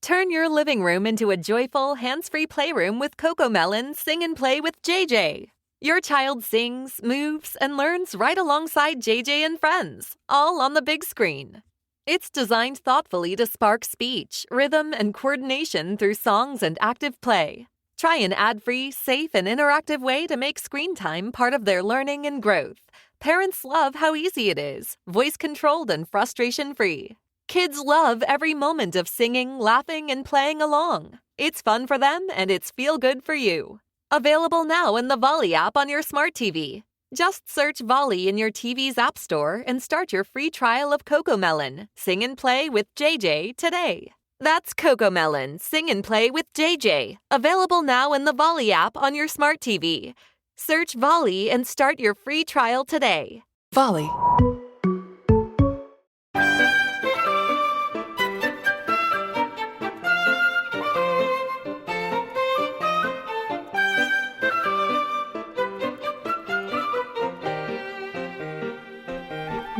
Turn your living room into a joyful, hands-free playroom with CoComelon Sing and Play with JJ. Your child sings, moves, and learns right alongside JJ and friends, all on the big screen. It's designed thoughtfully to spark speech, rhythm, and coordination through songs and active play. Try an ad-free, safe, and interactive way to make screen time part of their learning and growth. Parents love how easy it is, voice-controlled and frustration-free. Kids love every moment of singing, laughing, and playing along. It's fun for them, and it's feel-good for you. Available now in the Volley app on your smart TV. Just search Volley in your TV's app store and start your free trial of CoComelon Sing and Play with JJ today. That's CoComelon Sing and Play with JJ. Available now in the Volley app on your smart TV. Search Volley and start your free trial today. Volley.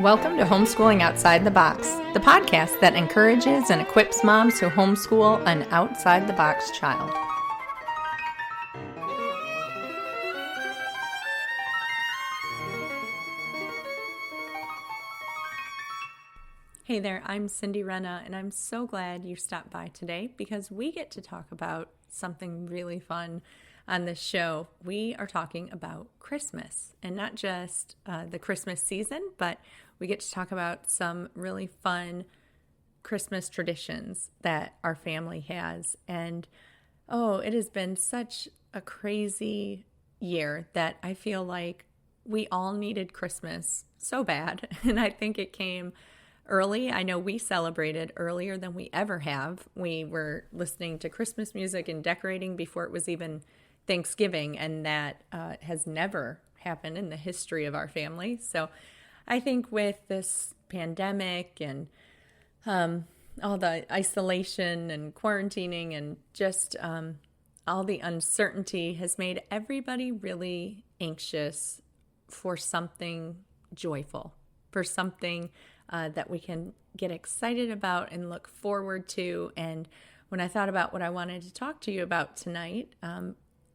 Welcome to Homeschooling Outside the Box, the podcast that encourages and equips moms to homeschool an outside-the-box child. Hey there, I'm Cindy Renna, and I'm so glad you stopped by today because we get to talk about something really fun on this show. We are talking about Christmas, and not just the Christmas season, but we get to talk about some really fun Christmas traditions that our family has. And it has been such a crazy year that I feel like we all needed Christmas so bad. And I think it came early. I know we celebrated earlier than we ever have. We were listening to Christmas music and decorating before it was even Thanksgiving, and that has never happened in the history of our family. So I think with this pandemic and all the isolation and quarantining and just all the uncertainty has made everybody really anxious for something joyful, for something that we can get excited about and look forward to. And when I thought about what I wanted to talk to you about tonight,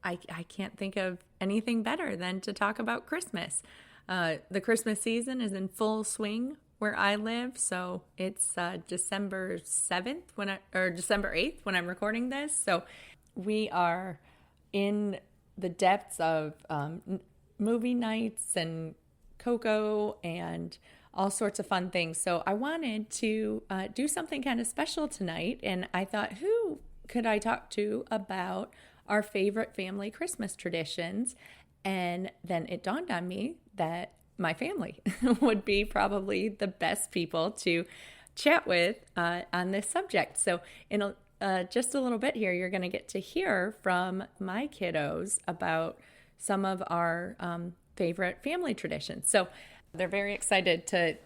I can't think of anything better than to talk about Christmas. The Christmas season is in full swing where I live, so it's December 7th or December 8th when I'm recording this. So we are in the depths of movie nights and cocoa and all sorts of fun things. So I wanted to do something kind of special tonight, and I thought, who could I talk to about our favorite family Christmas traditions? And then it dawned on me that my family would be probably the best people to chat with on this subject. So in just a little bit here, you're going to get to hear from my kiddos about some of our favorite family traditions. So they're very excited to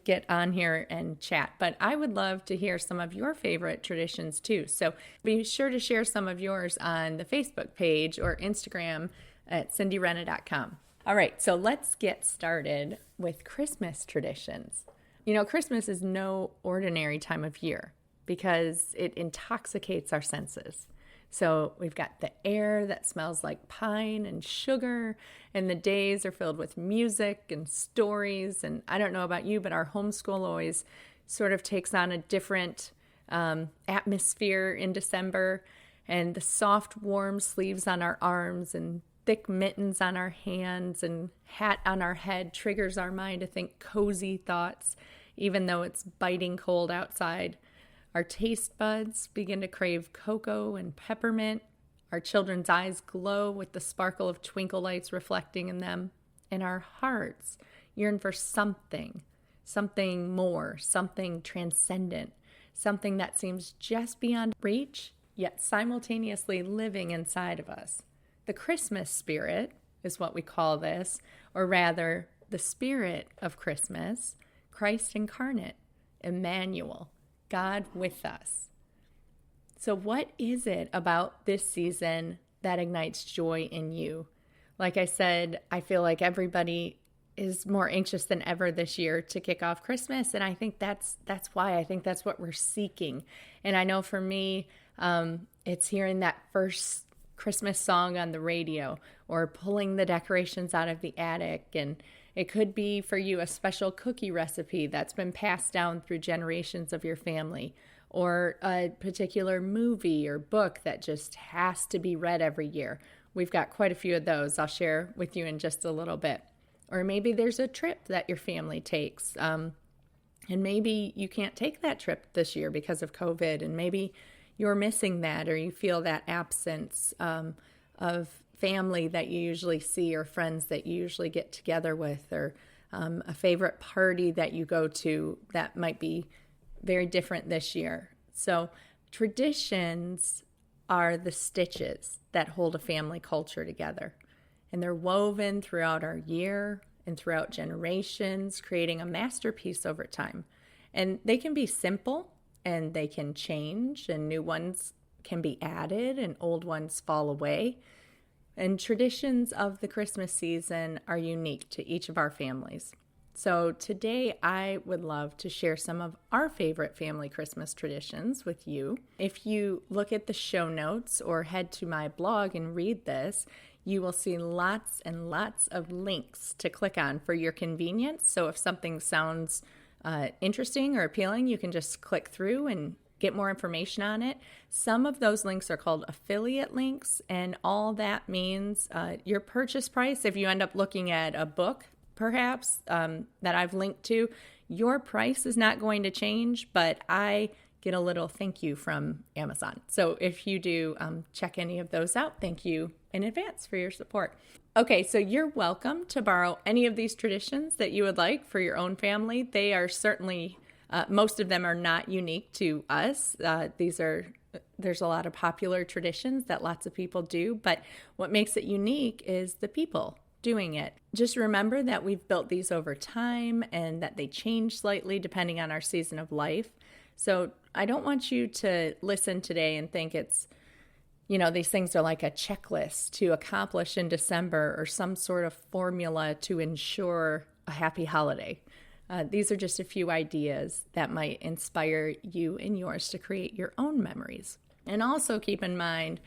get on here and chat. But I would love to hear some of your favorite traditions too. So be sure to share some of yours on the Facebook page or Instagram at cindyrenna.com. All right, so let's get started with Christmas traditions. You know, Christmas is no ordinary time of year because it intoxicates our senses. So we've got the air that smells like pine and sugar, and the days are filled with music and stories. And I don't know about you, but our homeschool always sort of takes on a different atmosphere in December. And the soft, warm sleeves on our arms and thick mittens on our hands and hat on our head triggers our mind to think cozy thoughts, even though it's biting cold outside. Our taste buds begin to crave cocoa and peppermint. Our children's eyes glow with the sparkle of twinkle lights reflecting in them. And our hearts yearn for something more, something transcendent, something that seems just beyond reach, yet simultaneously living inside of us. The Christmas spirit is what we call this, or rather, the spirit of Christmas, Christ incarnate, Immanuel, God with us. So what is it about this season that ignites joy in you? Like I said, I feel like everybody is more anxious than ever this year to kick off Christmas. And I think that's why. I think that's what we're seeking. And I know for me, it's hearing that first Christmas song on the radio or pulling the decorations out of the attic. And it could be for you a special cookie recipe that's been passed down through generations of your family, or a particular movie or book that just has to be read every year. We've got quite a few of those I'll share with you in just a little bit. Or maybe there's a trip that your family takes, and maybe you can't take that trip this year because of COVID, and maybe you're missing that, or you feel that absence of family that you usually see, or friends that you usually get together with, or a favorite party that you go to that might be very different this year. So traditions are the stitches that hold a family culture together. And they're woven throughout our year and throughout generations, creating a masterpiece over time. And they can be simple and they can change, and new ones can be added and old ones fall away. And traditions of the Christmas season are unique to each of our families. So today I would love to share some of our favorite family Christmas traditions with you. If you look at the show notes or head to my blog and read this, you will see lots and lots of links to click on for your convenience. So if something sounds interesting or appealing, you can just click through and get more information on it. Some of those links are called affiliate links, and all that means your purchase price, if you end up looking at a book perhaps that I've linked to, your price is not going to change, but I get a little thank you from Amazon. So if you do check any of those out, thank you in advance for your support. Okay, so you're welcome to borrow any of these traditions that you would like for your own family. They are certainly, most of them are not unique to us. There's a lot of popular traditions that lots of people do, but what makes it unique is the people doing it. Just remember that we've built these over time and that they change slightly depending on our season of life. So I don't want you to listen today and think it's, these things are like a checklist to accomplish in December or some sort of formula to ensure a happy holiday. These are just a few ideas that might inspire you and yours to create your own memories. And also keep in mind,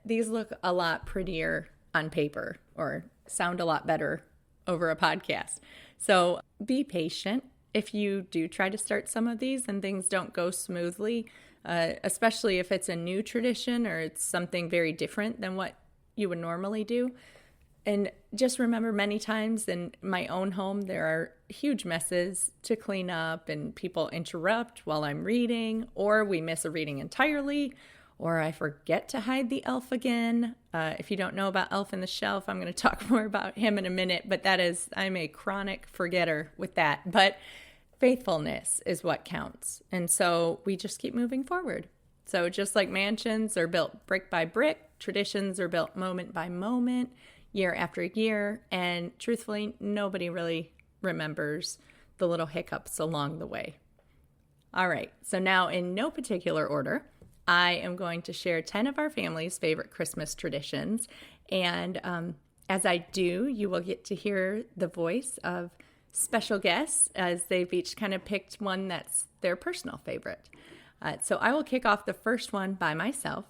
these look a lot prettier on paper or sound a lot better over a podcast. So be patient if you do try to start some of these and things don't go smoothly, especially if it's a new tradition or it's something very different than what you would normally do. And just remember, many times in my own home, there are huge messes to clean up and people interrupt while I'm reading, or we miss a reading entirely, or I forget to hide the elf again. If you don't know about Elf on the Shelf, I'm going to talk more about him in a minute, but I'm a chronic forgetter with that. But faithfulness is what counts. And so we just keep moving forward. So just like mansions are built brick by brick, traditions are built moment by moment, year after year. And truthfully, nobody really remembers the little hiccups along the way. All right. So now in no particular order, I am going to share 10 of our family's favorite Christmas traditions. And as I do, you will get to hear the voice of special guests as they've each kind of picked one that's their personal favorite. So I will kick off the first one by myself.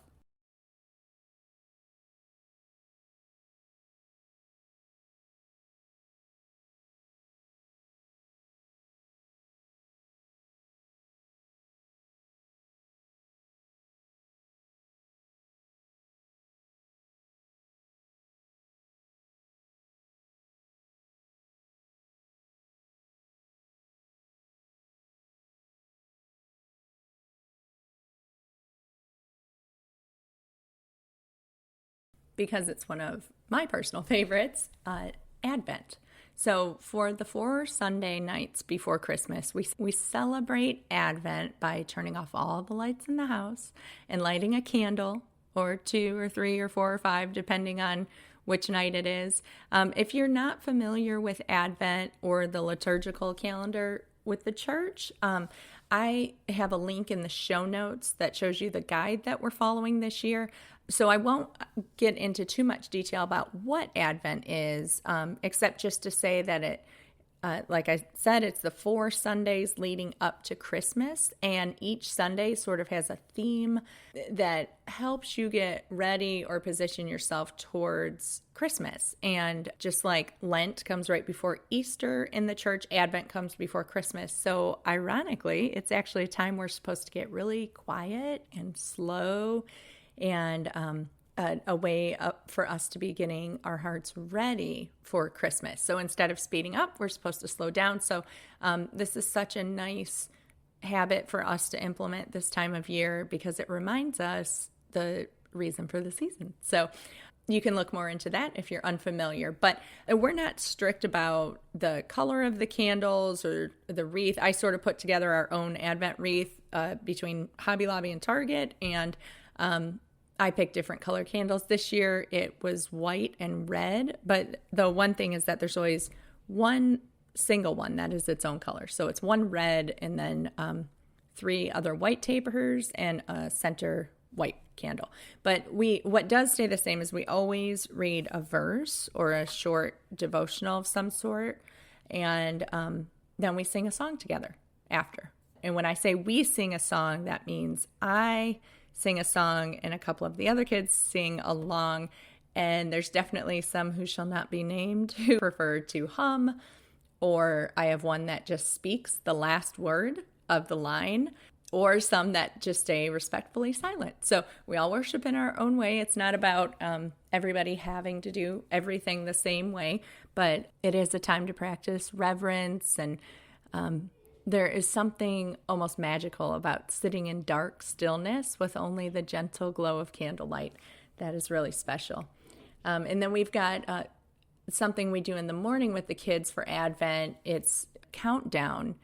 Because it's one of my personal favorites, Advent. So for the 4 Sunday nights before Christmas, we celebrate Advent by turning off all the lights in the house and lighting a candle, or 2 or 3 or 4 or 5, depending on which night it is. If you're not familiar with Advent or the liturgical calendar with the church, I have a link in the show notes that shows you the guide that we're following this year. So I won't get into too much detail about what Advent is, except just to say that it, like I said, it's the 4 Sundays leading up to Christmas, and each Sunday sort of has a theme that helps you get ready or position yourself towards Christmas. And just like Lent comes right before Easter in the church, Advent comes before Christmas. So ironically, it's actually a time we're supposed to get really quiet and slow, and a way up for us to be getting our hearts ready for Christmas. So instead of speeding up, we're supposed to slow down. So this is such a nice habit for us to implement this time of year because it reminds us the reason for the season. So you can look more into that if you're unfamiliar. But we're not strict about the color of the candles or the wreath. I sort of put together our own Advent wreath between Hobby Lobby and Target, and I picked different color candles. This year it was white and red, but the one thing is that there's always one single one that is its own color. So it's one red and then 3 other white tapers and a center white candle. But what does stay the same is we always read a verse or a short devotional of some sort, and then we sing a song together after. And when I say we sing a song, that means I sing a song and a couple of the other kids sing along, and there's definitely some who shall not be named who prefer to hum, or I have one that just speaks the last word of the line, or some that just stay respectfully silent. So we all worship in our own way. It's not about everybody having to do everything the same way, but it is a time to practice reverence, and there is something almost magical about sitting in dark stillness with only the gentle glow of candlelight. That is really special. And then we've got something we do in the morning with the kids for Advent. It's countdown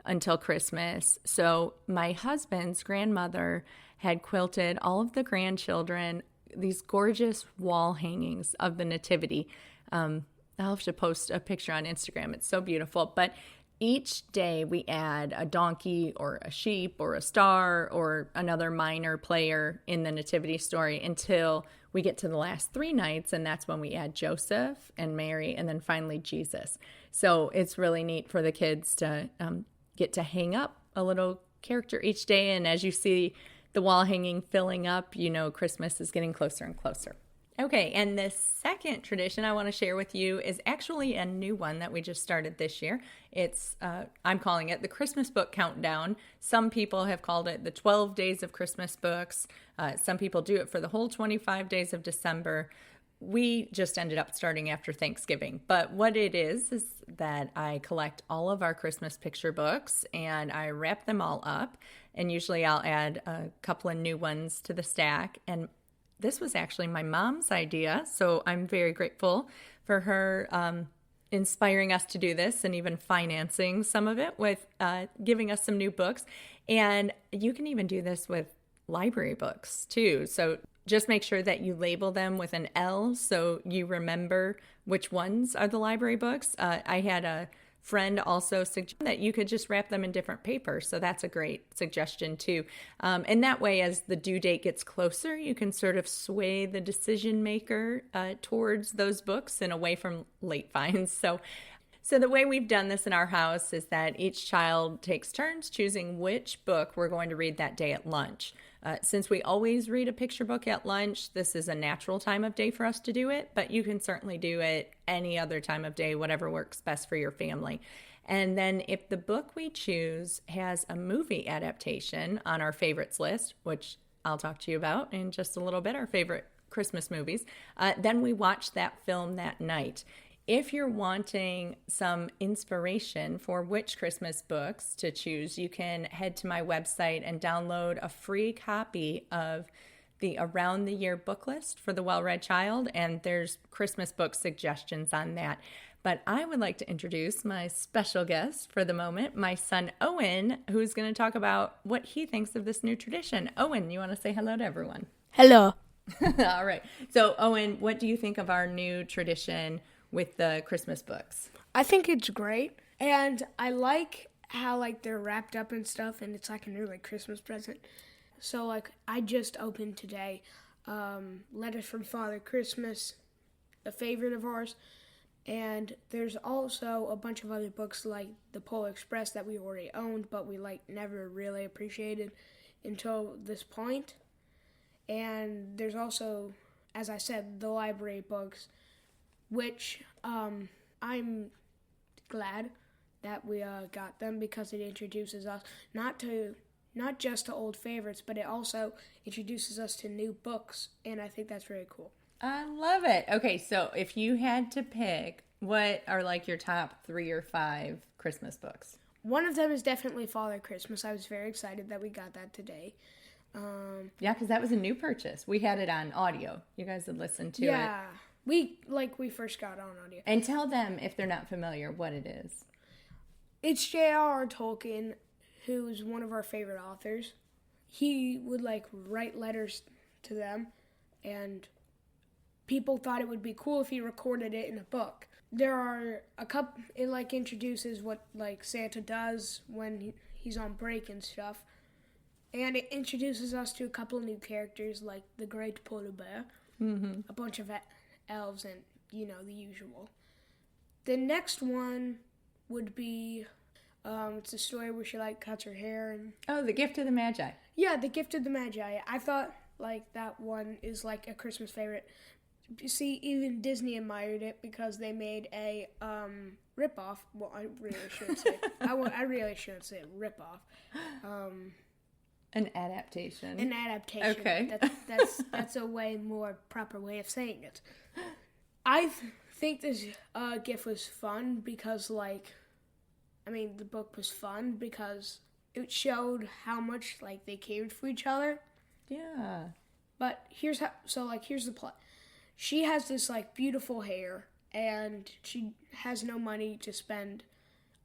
until Christmas. So my husband's grandmother had quilted all of the grandchildren these gorgeous wall hangings of the Nativity. I'll have to post a picture on Instagram. It's so beautiful. But each day we add a donkey or a sheep or a star or another minor player in the nativity story until we get to the last 3 nights, and that's when we add Joseph and Mary and then finally Jesus. So it's really neat for the kids to get to hang up a little character each day, and as you see the wall hanging filling up, you know Christmas is getting closer and closer. Okay, and the second tradition I want to share with you is actually a new one that we just started this year. It's, I'm calling it the Christmas Book Countdown. Some people have called it the 12 Days of Christmas Books. Some people do it for the whole 25 days of December. We just ended up starting after Thanksgiving. But what it is that I collect all of our Christmas picture books and I wrap them all up. And usually I'll add a couple of new ones to the stack. And this was actually my mom's idea, so I'm very grateful for her inspiring us to do this and even financing some of it with giving us some new books. And you can even do this with library books too. So just make sure that you label them with an L so you remember which ones are the library books. I had a friend also suggest that you could just wrap them in different paper. So that's a great suggestion too. And that way, as the due date gets closer, you can sort of sway the decision maker towards those books and away from late finds. So the way we've done this in our house is that each child takes turns choosing which book we're going to read that day at lunch. Since we always read a picture book at lunch, this is a natural time of day for us to do it, but you can certainly do it any other time of day, whatever works best for your family. And then if the book we choose has a movie adaptation on our favorites list, which I'll talk to you about in just a little bit, our favorite Christmas movies, then we watch that film that night. If you're wanting some inspiration for which Christmas books to choose, you can head to my website and download a free copy of the Around the Year book list for the well-read child, and there's Christmas book suggestions on that. But I would like to introduce my special guest for the moment, my son Owen, who's going to talk about what he thinks of this new tradition. Owen, you want to say hello to everyone? Hello. All right. So, Owen, what do you think of our new tradition with the Christmas books? I think it's great, and I like how, like, they're wrapped up and stuff, and it's, like, an early Christmas present. So, like, I just opened today Letters from Father Christmas, a favorite of ours. And there's also a bunch of other books like The Polar Express that we already owned, but we like never really appreciated until this point. And there's also, as I said, the library books, which I'm glad that we got them because it introduces us not just to old favorites, but it also introduces us to new books, and I think that's really cool. I love it. Okay, so if you had to pick, what are like your top 3 or 5 Christmas books? One of them is definitely Father Christmas. I was very excited that we got that today. Yeah, because that was a new purchase. We had it on audio. You guys had listened to it. Yeah, we first got on audio. And tell them, if they're not familiar, what it is. It's J.R.R. Tolkien, who's one of our favorite authors. He would like write letters to them, and people thought it would be cool if he recorded it in a book. There are a couple, it like introduces what like Santa does when he's on break and stuff. And it introduces us to a couple new characters like the Great Polar Bear, a bunch of elves, and, you know, the usual. The next one would be, it's a story where she like cuts her hair. And Oh, The Gift of the Magi. Yeah, The Gift of the Magi. I thought like that one is like a Christmas favorite. You see, even Disney admired it because they made a ripoff. Well, I really shouldn't say. I really shouldn't say ripoff. An adaptation. An adaptation. Okay. That's a way more proper way of saying it. I think this gift was fun because, like, I mean, the book was fun because it showed how much like they cared for each other. Yeah. But here's the plot. She has this like beautiful hair, and she has no money to spend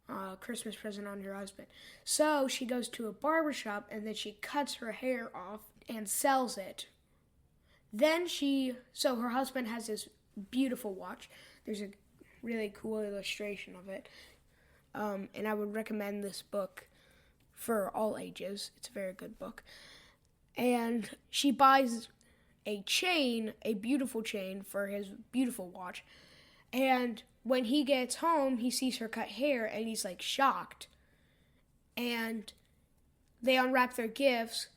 a Christmas present on her husband. So she goes to a barbershop, and then she cuts her hair off and sells it. Then so her husband has this beautiful watch. There's a really cool illustration of it. And I would recommend this book for all ages. It's a very good book. And she buys a beautiful chain for his beautiful watch. And when he gets home, he sees her cut hair, and he's like shocked. And they unwrap their gifts,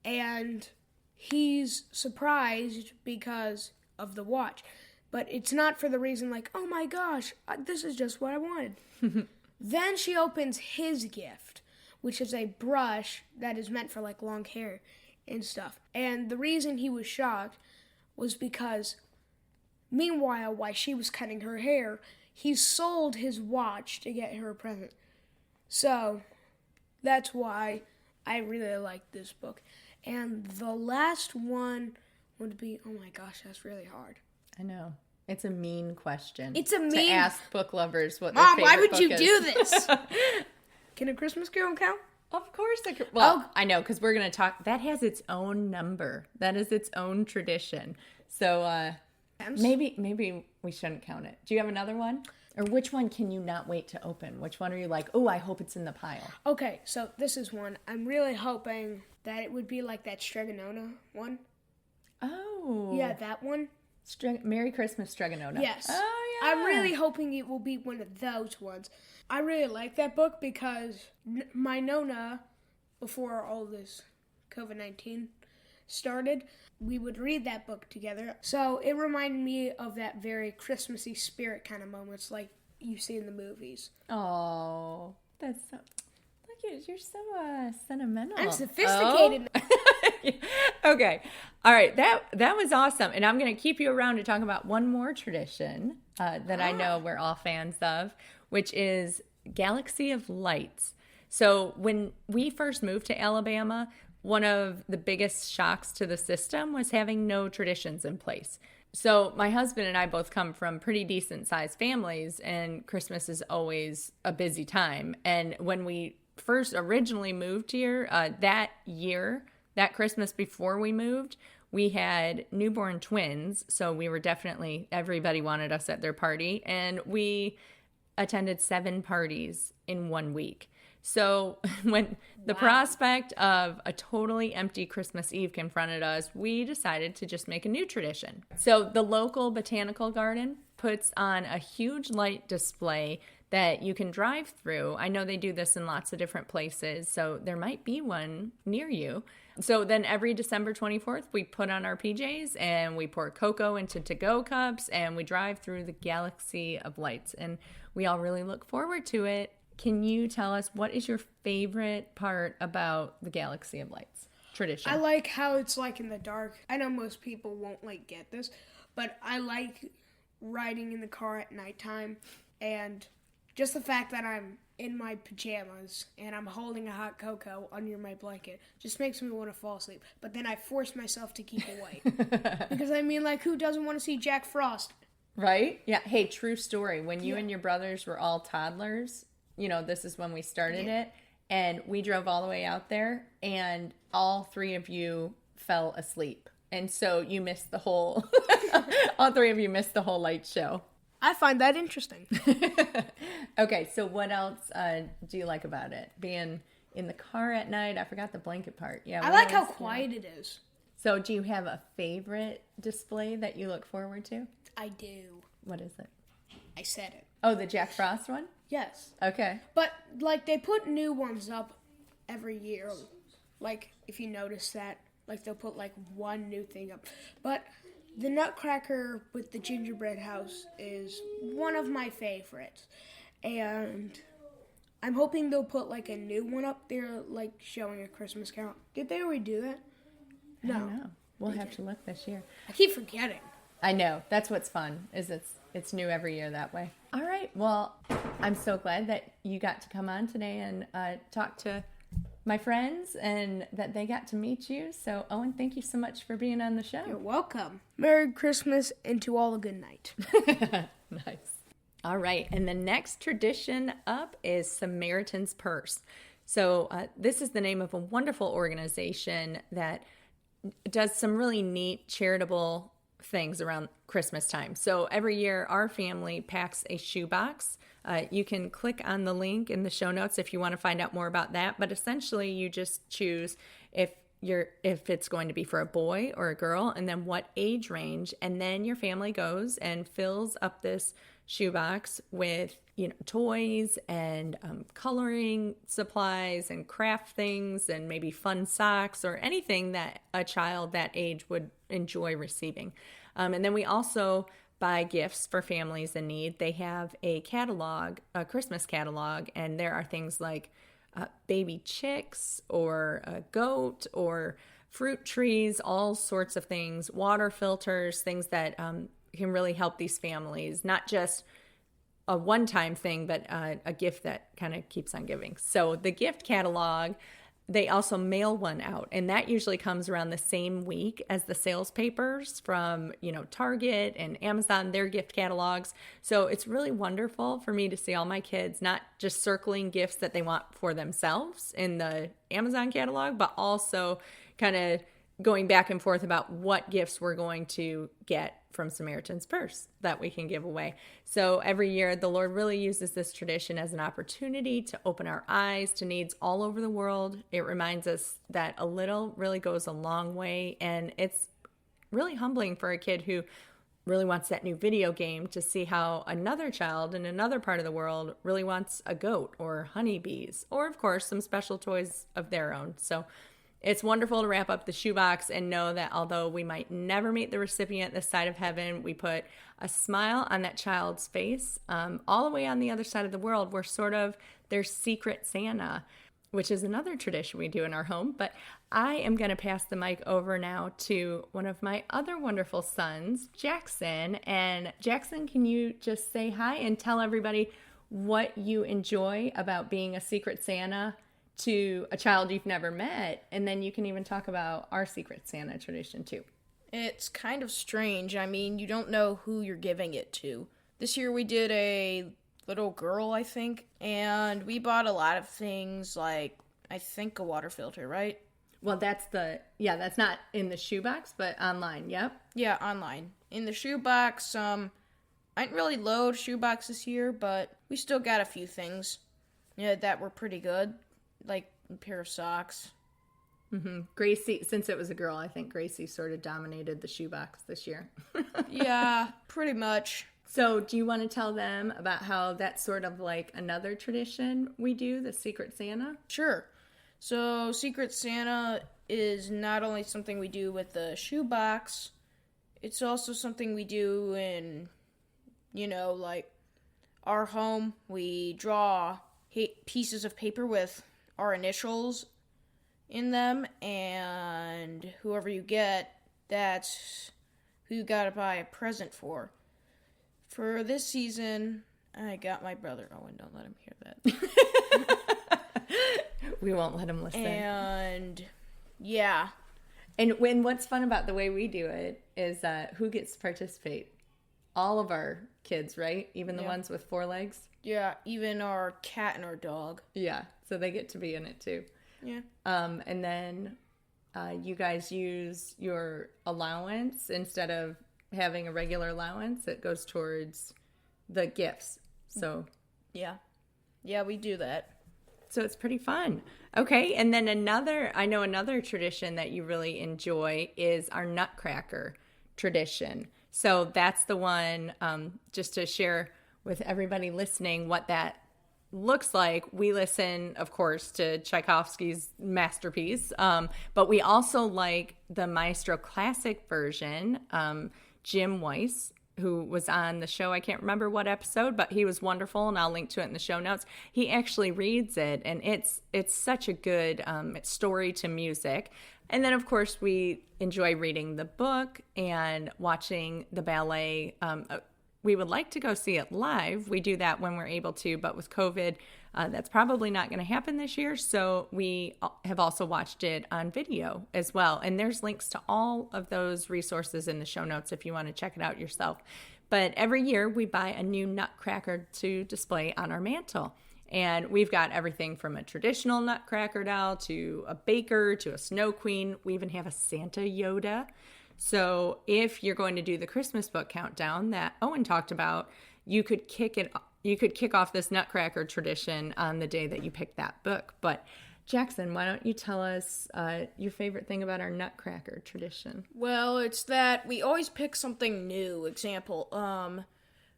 and he's surprised because of the watch. But it's not for the reason like, oh my gosh, this is just what I wanted. Then she opens his gift, which is a brush that is meant for like long hair and stuff. And the reason he was shocked was because, meanwhile, while she was cutting her hair, he sold his watch to get her a present. So that's why I really like this book. And the last one would be, oh my gosh, that's really hard. I know. It's a mean question. It's a mean... to ask book lovers what their Mom, favorite why would book you is. do this? Can A Christmas Carol count? Of course. I know, because we're going to talk. That has its own number. That is its own tradition. So maybe we shouldn't count it. Do you have another one? Or which one can you not wait to open? Which one are you like, oh, I hope it's in the pile? Okay, so this is one. I'm really hoping that it would be like that Stregonona one. Oh. Yeah, that one. Merry Christmas, Stregonona. Yes. Oh, yeah. I'm really hoping it will be one of those ones. I really like that book because my Nona, before all this COVID-19 started, we would read that book together. So it reminded me of that very Christmassy spirit kind of moments like you see in the movies. Oh, that's so... You're so sentimental. I'm sophisticated. Oh. Okay. All right. That was awesome. And I'm going to keep you around to talk about one more tradition that I know we're all fans of, which is Galaxy of Lights. So when we first moved to Alabama, one of the biggest shocks to the system was having no traditions in place. So my husband and I both come from pretty decent sized families, and Christmas is always a busy time. And when we first originally moved here, that Christmas before we moved, we had newborn twins. So we were everybody wanted us at their party. And we attended 7 parties in 1 week. So when the prospect of a totally empty Christmas Eve confronted us, we decided to just make a new tradition. So the local botanical garden puts on a huge light display that you can drive through. I know they do this in lots of different places, so there might be one near you. So then every December 24th, we put on our PJs and we pour cocoa into to-go cups and we drive through the galaxy of lights. And we all really look forward to it. Can you tell us what is your favorite part about the Galaxy of Lights tradition? I like how it's like in the dark. I know most people won't like get this, but I like riding in the car at nighttime, and just the fact that I'm in my pajamas and I'm holding a hot cocoa under my blanket just makes me want to fall asleep. But then I force myself to keep awake. Because I mean, like, who doesn't want to see Jack Frost? Right? Yeah. Hey, true story. When you and your brothers were all toddlers, you know, this is when we started it, and we drove all the way out there, and all 3 of you fell asleep. And so you missed the whole, all 3 of you missed the whole light show. I find that interesting. Okay, so what else do you like about it? Being in the car at night? I forgot the blanket part. Yeah, I like how quiet it is. So do you have a favorite display that you look forward to? I do. What is it? I said it. Oh, the Jack Frost one? Yes. Okay. But, like, they put new ones up every year. Like, if you notice that, like, they'll put, like, one new thing up. But the Nutcracker with the gingerbread house is one of my favorites. And I'm hoping they'll put, like, a new one up there, like, showing A Christmas Carol. Did they already do that? No. I don't know. We'll have to look this year. I keep forgetting. I know. That's what's fun, is it's new every year that way. All right. Well, I'm so glad that you got to come on today and talk to my friends and that they got to meet you. So, Owen, thank you so much for being on the show. You're welcome. Merry Christmas and to all a good night. Nice. All right. And the next tradition up is Samaritan's Purse. So this is the name of a wonderful organization that does some really neat charitable things around Christmas time. So every year our family packs a shoebox. You can click on the link in the show notes if you want to find out more about that. But essentially you just choose if it's going to be for a boy or a girl, and then what age range, and then your family goes and fills up this shoebox with, you know, toys and coloring supplies and craft things and maybe fun socks or anything that a child that age would enjoy receiving. And then we also buy gifts for families in need. They have a catalog, a Christmas catalog, and there are things like baby chicks or a goat or fruit trees, all sorts of things, water filters, things that can really help these families, not just a one-time thing, but a gift that kind of keeps on giving. So the gift catalog, they also mail one out, and that usually comes around the same week as the sales papers from, you know, Target and Amazon, their gift catalogs. So it's really wonderful for me to see all my kids not just circling gifts that they want for themselves in the Amazon catalog, but also kind of going back and forth about what gifts we're going to get from Samaritan's Purse that we can give away. So every year, the Lord really uses this tradition as an opportunity to open our eyes to needs all over the world. It reminds us that a little really goes a long way, and it's really humbling for a kid who really wants that new video game to see how another child in another part of the world really wants a goat or honeybees, or of course, some special toys of their own. So it's wonderful to wrap up the shoebox and know that although we might never meet the recipient this side of heaven, we put a smile on that child's face. All the way on the other side of the world, we're sort of their secret Santa, which is another tradition we do in our home. But I am going to pass the mic over now to one of my other wonderful sons, Jackson. And Jackson, can you just say hi and tell everybody what you enjoy about being a secret Santa to a child you've never met, and then you can even talk about our Secret Santa tradition too. It's kind of strange. I mean, you don't know who you're giving it to. This year we did a little girl, I think, and we bought a lot of things like, I think, a water filter, right? Well, that's not in the shoebox, but online, yep. Yeah, online. In the shoebox, I didn't really load shoebox this year, but we still got a few things that were pretty good, like a pair of socks. Gracie, since it was a girl, I think Gracie sort of dominated the shoebox this year. Yeah, pretty much. So do you want to tell them about how that's sort of like another tradition we do, the Secret Santa? Sure. So Secret Santa is not only something we do with the shoebox, it's also something we do in, like our home. We draw pieces of paper with our initials in them, and whoever you get, that's who you gotta buy a present for. For this season, I got my brother Owen. Don't let him hear that. We won't let him listen. And yeah. And what's fun about the way we do it is who gets to participate? All of our kids, right? Even the ones with 4 legs? Yeah, even our cat and our dog. Yeah, so they get to be in it too. Yeah. And then you guys use your allowance instead of having a regular allowance. It goes towards the gifts. So yeah, we do that. So it's pretty fun. Okay, and then another tradition that you really enjoy is our Nutcracker tradition. So that's the one, just to share with everybody listening what that looks like. We listen, of course, to Tchaikovsky's masterpiece, but we also like the Maestro Classic version. Jim Weiss, who was on the show, I can't remember what episode, but he was wonderful, and I'll link to it in the show notes. He actually reads it, and it's such a good story to music. And then, of course, we enjoy reading the book and watching the ballet. We would like to go see it live. We do that when we're able to, but with COVID, that's probably not going to happen this year. So we have also watched it on video as well. And there's links to all of those resources in the show notes if you want to check it out yourself. But every year we buy a new Nutcracker to display on our mantle. And we've got everything from a traditional Nutcracker doll to a baker to a Snow Queen. We even have a Santa Yoda. So if you're going to do the Christmas book countdown that Owen talked about, you could kick off this Nutcracker tradition on the day that you pick that book. But Jackson, why don't you tell us your favorite thing about our Nutcracker tradition? Well, it's that we always pick something new. Example,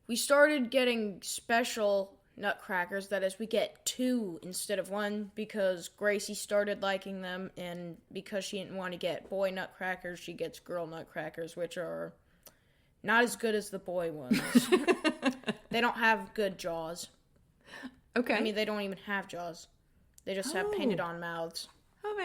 we started getting special Nutcrackers. That is, we get 2 instead of 1 because Gracie started liking them, and because she didn't want to get boy Nutcrackers, she gets girl Nutcrackers, which are not as good as the boy ones. They don't have good jaws. Okay. I mean, they don't even have jaws. They just have painted on mouths. Oh,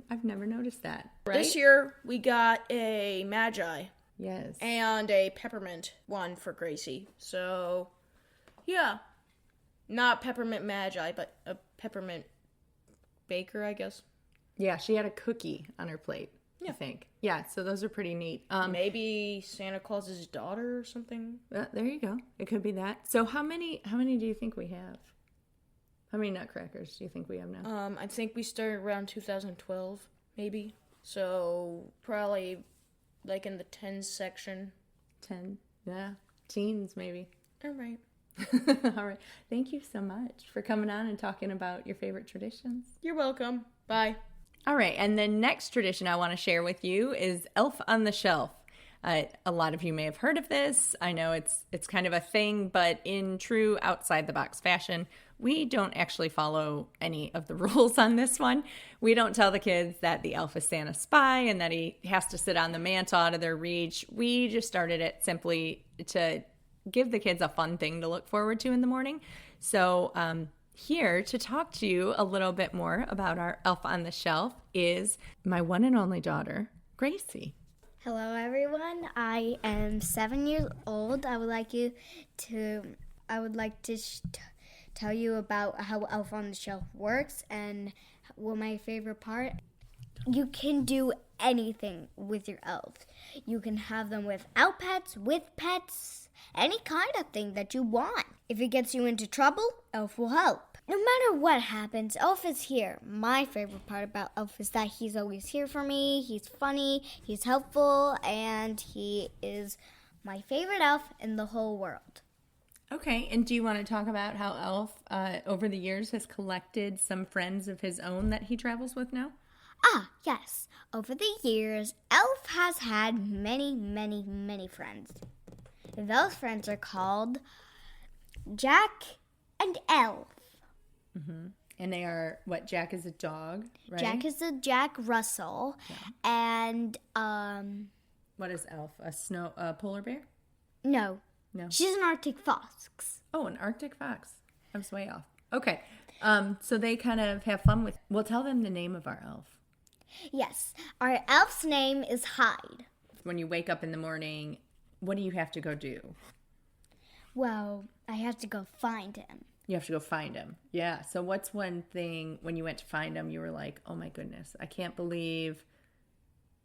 I've never noticed that. Right? This year, we got a Magi. Yes. And a peppermint one for Gracie. So, yeah. Not peppermint Magi, but a peppermint baker, I guess. Yeah, she had a cookie on her plate, I think. Yeah, so those are pretty neat. Maybe Santa Claus's daughter or something. There you go. It could be that. So how many do you think we have? How many Nutcrackers do you think we have now? I think we started around 2012, maybe. So probably like in the 10s section. 10? Yeah. Teens, maybe. All right. All right. Thank you so much for coming on and talking about your favorite traditions. You're welcome. Bye. All right. And the next tradition I want to share with you is Elf on the Shelf. A lot of you may have heard of this. I know it's kind of a thing, but in true outside-the-box fashion, we don't actually follow any of the rules on this one. We don't tell the kids that the elf is Santa's spy and that he has to sit on the mantle out of their reach. We just started it simply to give the kids a fun thing to look forward to in the morning. So here to talk to you a little bit more about our Elf on the Shelf is my one and only daughter, Gracie. Hello, everyone. I am 7 years old. I would like to tell you about how Elf on the Shelf works and what my favorite part. You can do anything with your elves. You can have them without pets, with pets, any kind of thing that you want. If it gets you into trouble, Elf will help. No matter what happens, Elf is here. My favorite part about Elf is that he's always here for me. He's funny, he's helpful, and he is My favorite elf in the whole world. Okay, and do you want to talk about how Elf, over the years, has collected some friends of his own that he travels with now? Yes. Over the years, Elf has had many, many, many friends. Those friends are called Jack and Elf. And they are, what, Jack is a dog, right? Jack is a Jack Russell. Yeah. And, What is Elf? A polar bear? No. No. She's an Arctic fox. Oh, an Arctic fox. I was way off. Okay. So they kind of have fun with... Well, tell them the name of our elf. Yes. Our elf's name is Hyde. When you wake up in the morning, what do you have to go do? Well, I have to go find him. You have to go find him. Yeah. So what's one thing when you went to find him, you were like, oh my goodness, I can't believe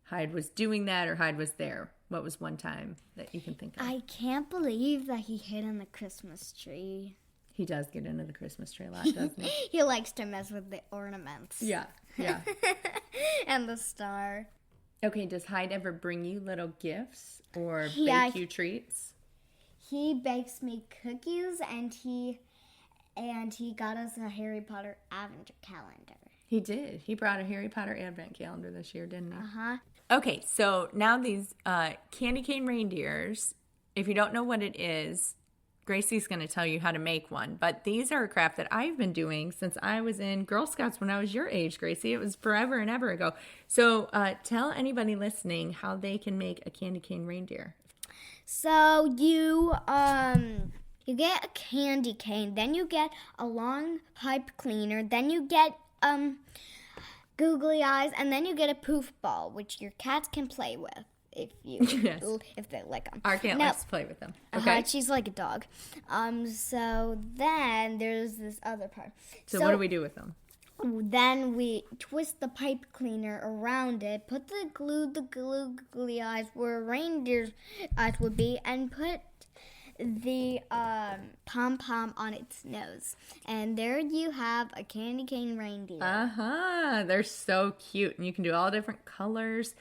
Hyde was doing that or Hyde was there? What was one time that you can think of? I can't believe that he hid in the Christmas tree. He does get into the Christmas tree a lot, doesn't he? He likes to mess with the ornaments. Yeah. And the star. Okay, does Hyde ever bring you little gifts or Yeah, bake you treats? He bakes me cookies and he got us a Harry Potter Advent calendar. He did. He brought a Harry Potter Advent calendar this year, didn't he? Uh-huh. Okay, so now these candy cane reindeers, if you don't know what it is, Gracie's going to tell you how to make one. But these are a craft that I've been doing since I was in Girl Scouts when I was your age, Gracie. It was forever and ever ago. So tell anybody listening how they can make a candy cane reindeer. So you get a candy cane, then you get a long pipe cleaner, then you get googly eyes, and then you get a poof ball, which your cats can play with if they like them. Our cat likes to play with them. Okay. She's like a dog. So then there's this other part. So what do we do with them? Then we twist the pipe cleaner around it, put the googly eyes where reindeer's eyes would be, and put the pom-pom on its nose. And there you have a candy cane reindeer. They're so cute. And you can do all different colors.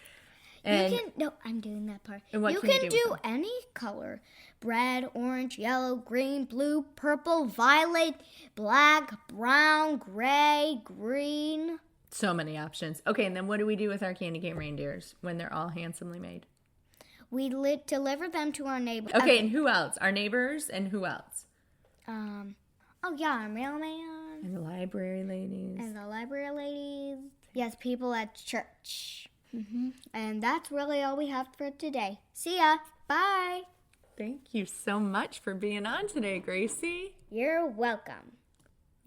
And I'm doing that part. And what you can you can do with do them? any color. Red, orange, yellow, green, blue, purple, violet, black, brown, gray, green. So many options. Okay, and then what do we do with our candy cane reindeers when they're all handsomely made? We deliver them to our neighbors. Okay, and who else? Our neighbors and who else? Our mailman. And the library ladies. And the library ladies. Yes, people at church. And that's really all we have for today. See ya. Bye. Thank you so much for being on today, Gracie. You're welcome.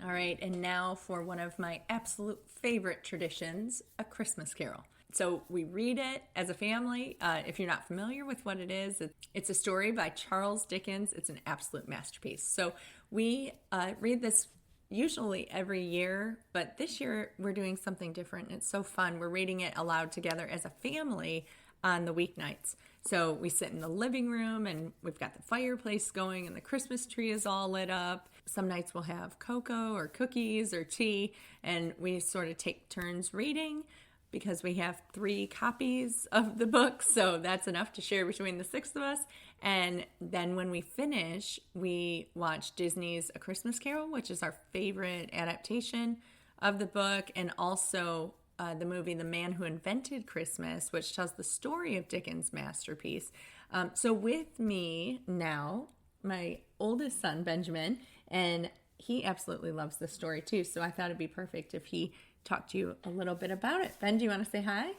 All right, and now for one of my absolute favorite traditions, A Christmas Carol. So we read it as a family. If you're not familiar with what it is, it's a story by Charles Dickens. It's an absolute masterpiece. So we read this usually every year, but this year we're doing something different. It's so fun. We're reading it aloud together as a family on the weeknights. So we sit in the living room and we've got the fireplace going and the Christmas tree is all lit up. Some nights we'll have cocoa or cookies or tea, and we sort of take turns reading because we have 3 copies of the book, so that's enough to share between the 6 of us. And then when we finish, we watch Disney's A Christmas Carol, which is our favorite adaptation of the book, and also the movie The Man Who Invented Christmas, which tells the story of Dickens' masterpiece. So with me now, my oldest son, Benjamin, and he absolutely loves this story too, so I thought it'd be perfect if he talked to you a little bit about it. Ben, do you want to say hi?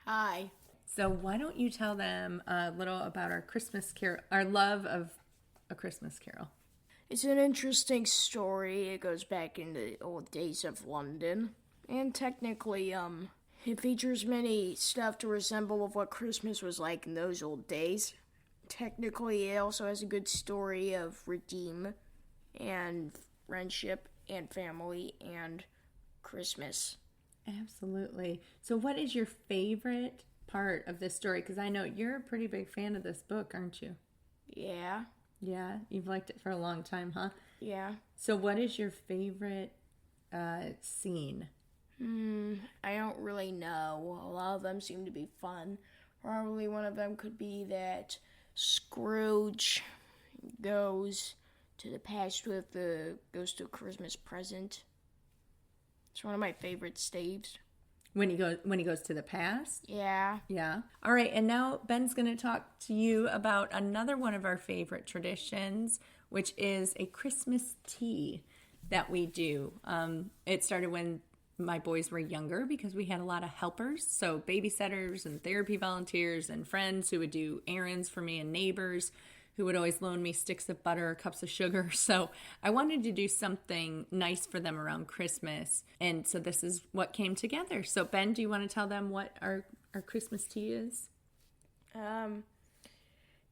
Hi. So why don't you tell them a little about our Christmas Carol, our love of A Christmas Carol? It's an interesting story. It goes back in the old days of London. And technically, it features many stuff to resemble of what Christmas was like in those old days. Technically, it also has a good story of redeem and friendship and family and Christmas. Absolutely. So what is your favorite part of this story? Because I know you're a pretty big fan of this book, aren't you? Yeah. Yeah, you've liked it for a long time, huh? Yeah. So what is your favorite scene? I don't really know. A lot of them seem to be fun. Probably one of them could be that Scrooge goes to the past with the Ghost of Christmas Present. It's one of my favorite staves. When he goes to the past? Yeah. Yeah. All right, and now Ben's going to talk to you about another one of our favorite traditions, which is a Christmas tea that we do. It started when my boys were younger because we had a lot of helpers, so babysitters and therapy volunteers and friends who would do errands for me and neighbors who would always loan me sticks of butter or cups of sugar. So I wanted to do something nice for them around Christmas. And so this is what came together. So Ben, do you want to tell them what our Christmas tea is?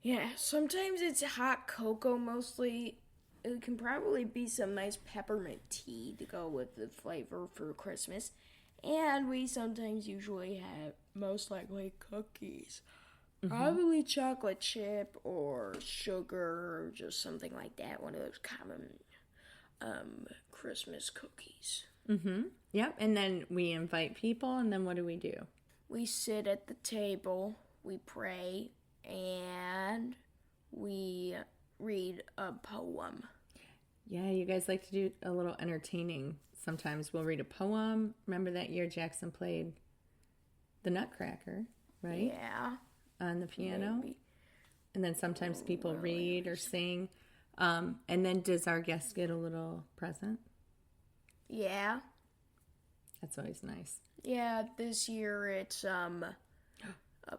Yeah, sometimes it's hot cocoa mostly. It can probably be some nice peppermint tea to go with the flavor for Christmas. And we sometimes usually have, most likely, cookies. Probably chocolate chip or sugar or just something like that. One of those common Christmas cookies. Yep, and then we invite people, and then what do we do? We sit at the table, we pray, and we read a poem. Yeah, you guys like to do a little entertaining. Sometimes we'll read a poem. Remember that year Jackson played the Nutcracker, right? Yeah. On the piano. Maybe. And then sometimes people read or sing. And then does our guest get a little present? Yeah. That's always nice. Yeah, this year it's a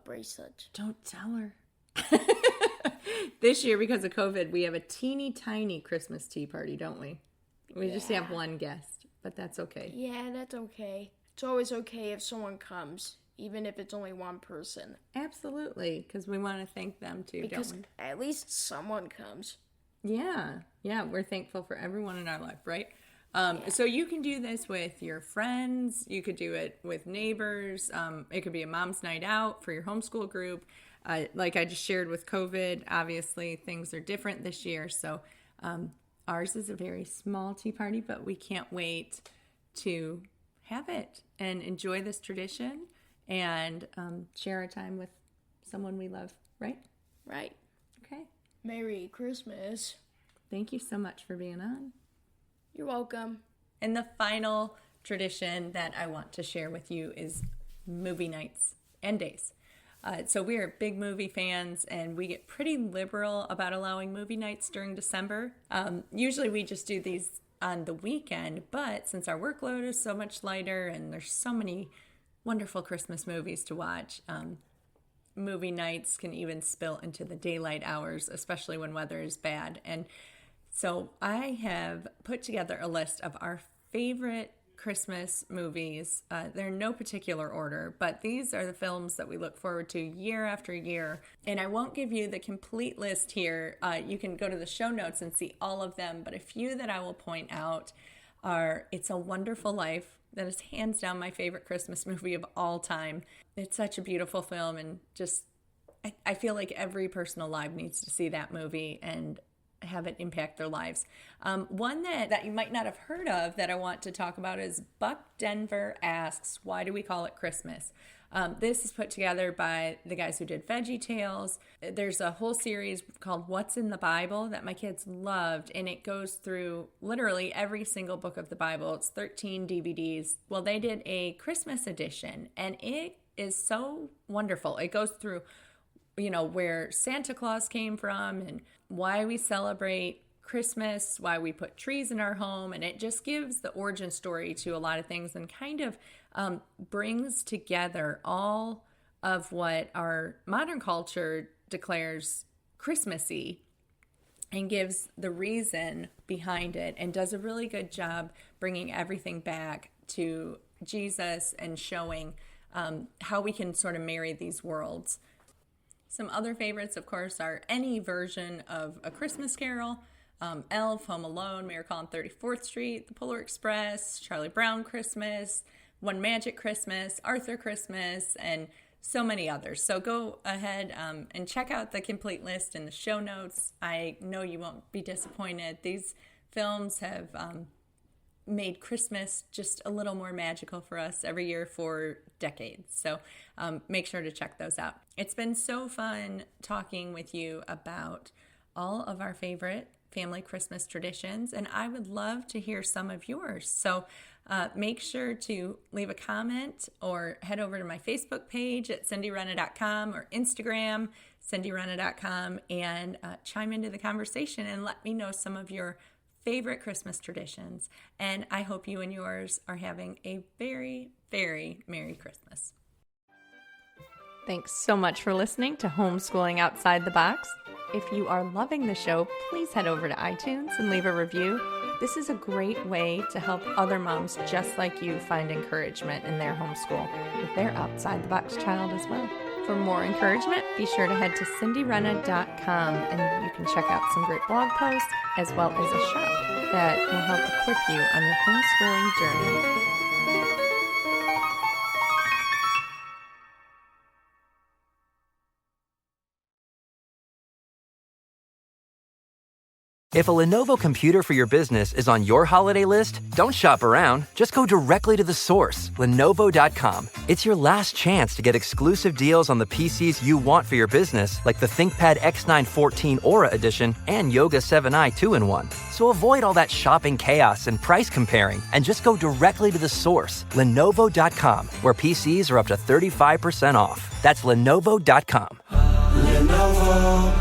bracelet. Don't tell her. This year, because of COVID, we have a teeny tiny Christmas tea party, don't we? We just have one guest, but that's okay. Yeah, that's okay. It's always okay if someone comes, even if it's only one person. Absolutely, because we want to thank them too, Because don't we? at least someone comes. Yeah, we're thankful for everyone in our life, right? So you can do this with your friends. You could do it with neighbors. It could be a mom's night out for your homeschool group. Like I just shared with COVID, obviously things are different this year. So ours is a very small tea party, but we can't wait to have it and enjoy this tradition and share our time with someone we love, right? Right. Okay. Merry Christmas. Thank you so much for being on. You're welcome. And the final tradition that I want to share with you is movie nights and days. So we are big movie fans, and we get pretty liberal about allowing movie nights during December. Usually we just do these on the weekend, but since our workload is so much lighter and there's so many wonderful Christmas movies to watch, movie nights can even spill into the daylight hours, especially when weather is bad. And so I have put together a list of our favorite Christmas movies. They're in no particular order, but these are the films that we look forward to year after year. And I won't give you the complete list here. You can go to the show notes and see all of them, but a few that I will point out are It's a Wonderful Life. That is hands down my favorite Christmas movie of all time. It's such a beautiful film, and just I feel like every person alive needs to see that movie and have it impact their lives. One that you might not have heard of that I want to talk about is Buck Denver Asks, Why Do We Call It Christmas? This is put together by the guys who did Veggie Tales. There's a whole series called What's in the Bible that my kids loved, and it goes through literally every single book of the Bible. It's 13 DVDs. Well, they did a Christmas edition, and it is so wonderful. It goes through where Santa Claus came from and why we celebrate Christmas, why we put trees in our home, and it just gives the origin story to a lot of things and kind of brings together all of what our modern culture declares Christmassy and gives the reason behind it, and does a really good job bringing everything back to Jesus and showing how we can sort of marry these worlds. Some other favorites, of course, are any version of A Christmas Carol, Elf, Home Alone, Miracle on 34th Street, The Polar Express, Charlie Brown Christmas, One Magic Christmas, Arthur Christmas, and so many others. So go ahead and check out the complete list in the show notes. I know you won't be disappointed. These films have made Christmas just a little more magical for us every year for decades. So make sure to check those out. It's been so fun talking with you about all of our favorite family Christmas traditions, and I would love to hear some of yours. So make sure to leave a comment or head over to my Facebook page at cindyrenna.com or Instagram, cindyrenna.com, and chime into the conversation and let me know some of your favorite Christmas traditions. And I hope you and yours are having a very, very Merry Christmas. Thanks so much for listening to Homeschooling Outside the Box. If you are loving the show, please head over to iTunes and leave a review. This is a great way to help other moms just like you find encouragement in their homeschool with their outside-the-box child as well. For more encouragement, be sure to head to cindyrenna.com and you can check out some great blog posts as well as a shop that will help equip you on your homeschooling journey. If a Lenovo computer for your business is on your holiday list, don't shop around. Just go directly to the source, Lenovo.com. It's your last chance to get exclusive deals on the PCs you want for your business, like the ThinkPad X9 14 Aura Edition and Yoga 7i 2-in-1. So avoid all that shopping chaos and price comparing, and just go directly to the source, Lenovo.com, where PCs are up to 35% off. That's Lenovo.com. Lenovo.